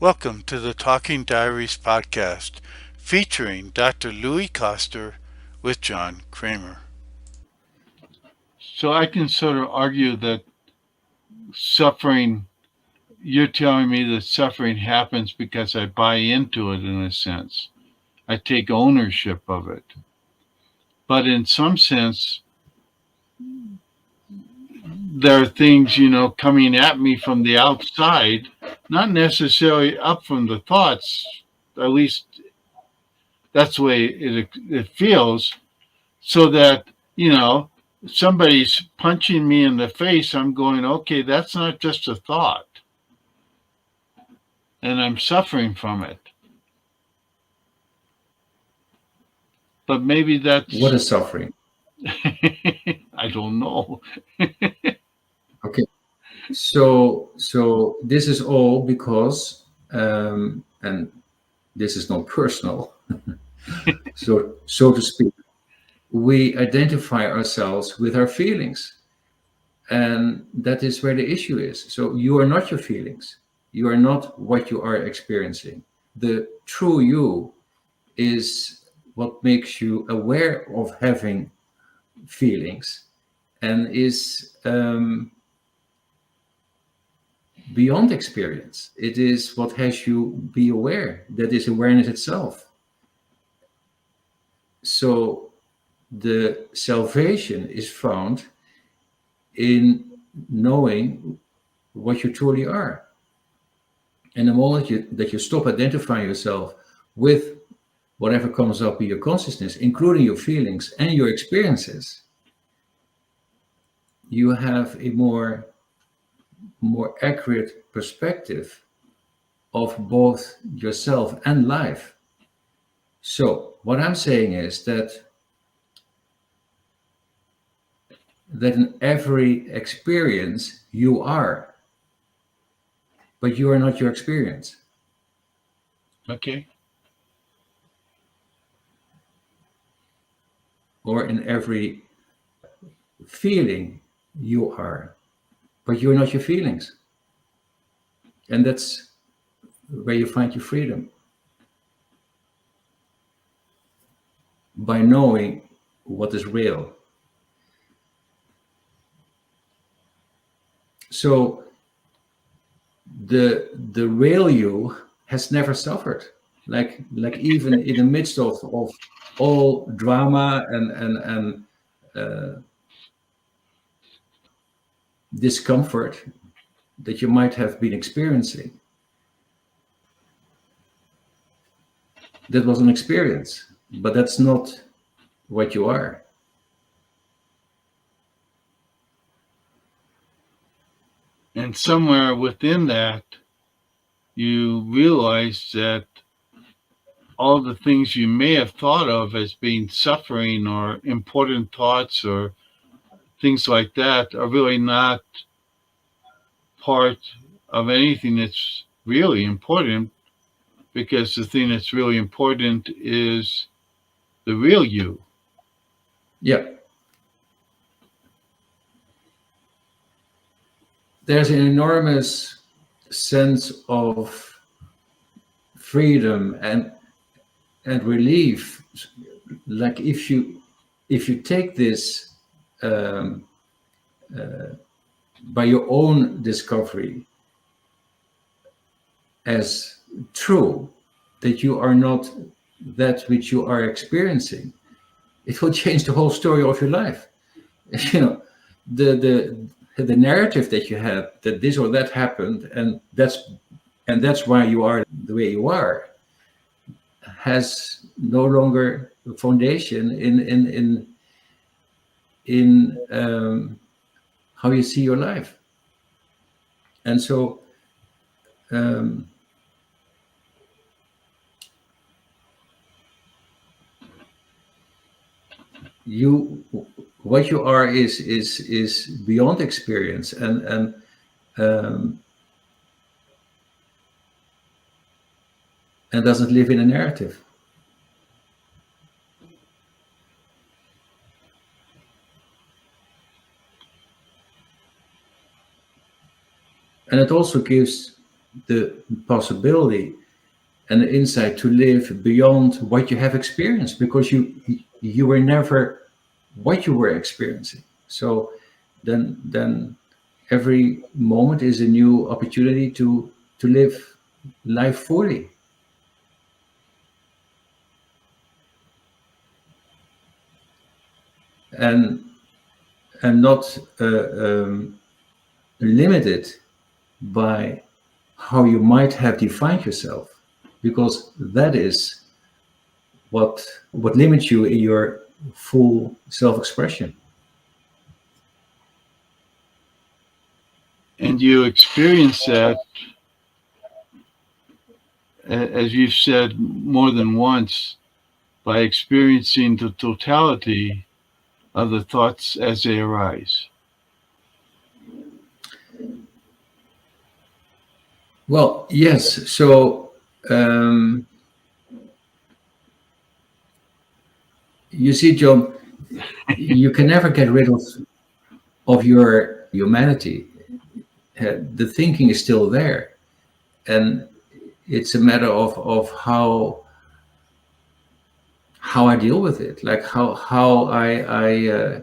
Welcome to the Talking Diaries podcast featuring Dr. Louis Koster with John Kramer. So I can sort of argue that suffering, you're telling me that suffering happens because I buy into it in a sense. I take ownership of it. But in some sense, there are things, coming at me from the outside, not necessarily up from the thoughts. At least that's the way it feels. So that, you know, somebody's punching me in the face, I'm going, okay, that's not just a thought. And I'm suffering from it. But maybe What that's, is suffering? I don't know. Okay, so this is all because, and this is not personal, so to speak. We identify ourselves with our feelings, and that is where the issue is. So you are not your feelings. You are not what you are experiencing. The true you is what makes you aware of having feelings, and is beyond experience. It is what has you be aware. That is awareness itself. So the salvation is found in knowing what you truly are. And the moment that you stop identifying yourself with whatever comes up in your consciousness, including your feelings and your experiences, you have a more accurate perspective of both yourself and life. So what I'm saying is that in every experience you are, but you are not your experience. Okay. Or in every feeling you are, but you're not your feelings. And that's where you find your freedom, by knowing what is real. So the real you has never suffered. Like even in the midst of all drama and discomfort that you might have been experiencing, that was an experience, but that's not what you are. And somewhere within that, you realize that all the things you may have thought of as being suffering or important thoughts or things like that are really not part of anything that's really important, because the thing that's really important is the real you. Yeah, there's an enormous sense of freedom and relief. Like if you take this um, by your own discovery as true, that you are not that which you are experiencing, it will change the whole story of your life. You know, the narrative that you had, that this or that happened, and that's why you are the way you are, has no longer a foundation in how you see your life. And so um, you what you are is beyond experience, um, and doesn't live in a narrative. And it also gives the possibility and the insight to live beyond what you have experienced, because you were never what you were experiencing. So then every moment is a new opportunity to live life fully. And not limited by how you might have defined yourself, because that is what limits you in your full self-expression. And you experience that, as you've said more than once, by experiencing the totality of the thoughts as they arise. Well, yes. So you see, John, you can never get rid of your humanity. The thinking is still there, and it's a matter of how I deal with it, like how I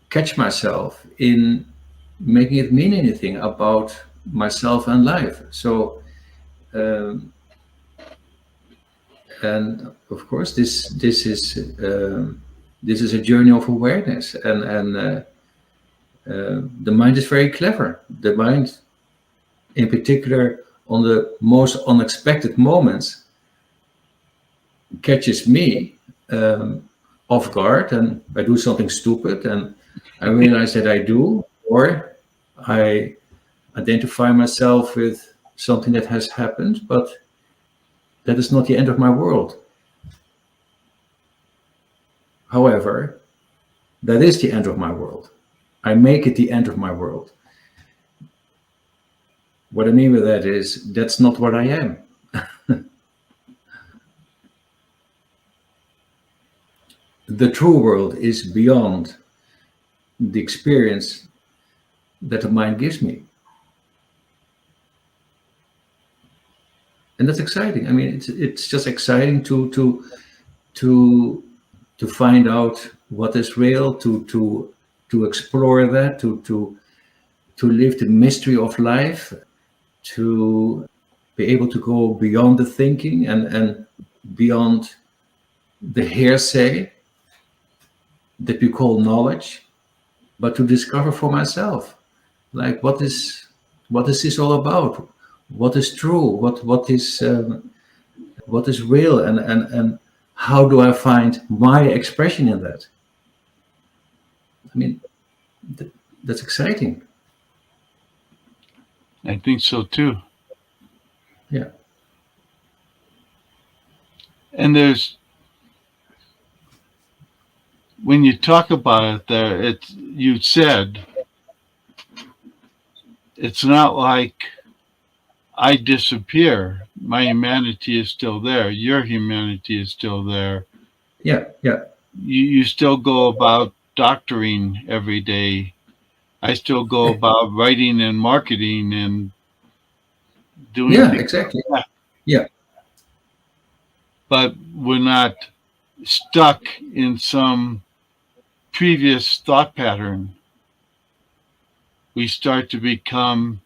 catch myself in making it mean anything about myself and life. So, and of course, this is a journey of awareness, and the mind is very clever. The mind, in particular, on the most unexpected moments, catches me off guard, and I do something stupid, and I realize that I do, or I identify myself with something that has happened, but that is not the end of my world. However, that is the end of my world. I make it the end of my world. What I mean with that is, that's not what I am. The true world is beyond the experience that the mind gives me. And that's exciting. I mean, it's just exciting to find out what is real, to explore that, to live the mystery of life, to be able to go beyond the thinking and beyond the hearsay that we call knowledge, but to discover for myself, like, what is this all about? What is true? What is real? And how do I find my expression in that? I mean, that's exciting. I think so too. Yeah. And when you talk about it there, you said, it's not like I disappear. My humanity is still there. Your humanity is still there. Yeah. You still go about doctoring every day. I still go about writing and marketing and doing things. Exactly. Like that. Yeah. But we're not stuck in some previous thought pattern. We start to become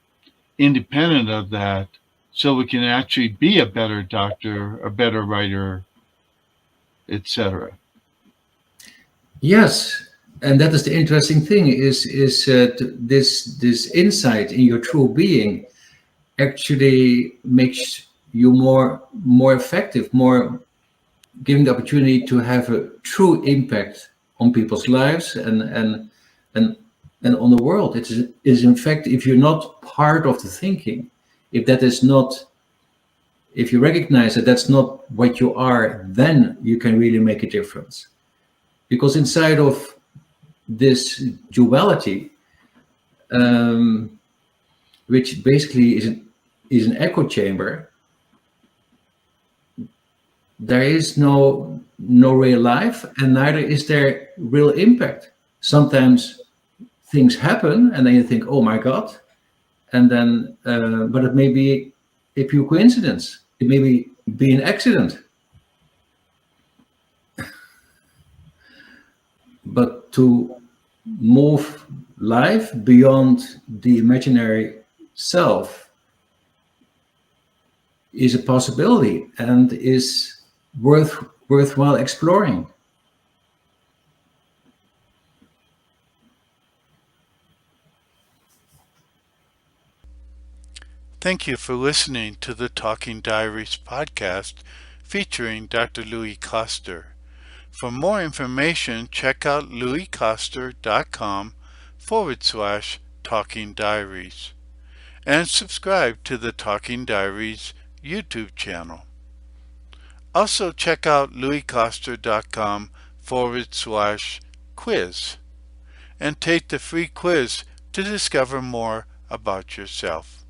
independent of that, so we can actually be a better doctor, a better writer, etc. Yes, and that is the interesting thing. Is this insight in your true being actually makes you more effective, more giving the opportunity to have a true impact on people's lives and on the world. It is in fact, if you're not part of the thinking, if you recognize that that's not what you are, then you can really make a difference. Because inside of this duality, which basically is an echo chamber, there is no real life, and neither is there real impact. Sometimes things happen and then you think, oh my God, and then, but it may be a pure coincidence. It may be an accident. But to move life beyond the imaginary self is a possibility and is worthwhile exploring. Thank you for listening to the Talking Diaries podcast featuring Dr. Louis Koster. For more information, check out louiskoster.com/Talking Diaries and subscribe to the Talking Diaries YouTube channel. Also check out louiskoster.com/quiz and take the free quiz to discover more about yourself.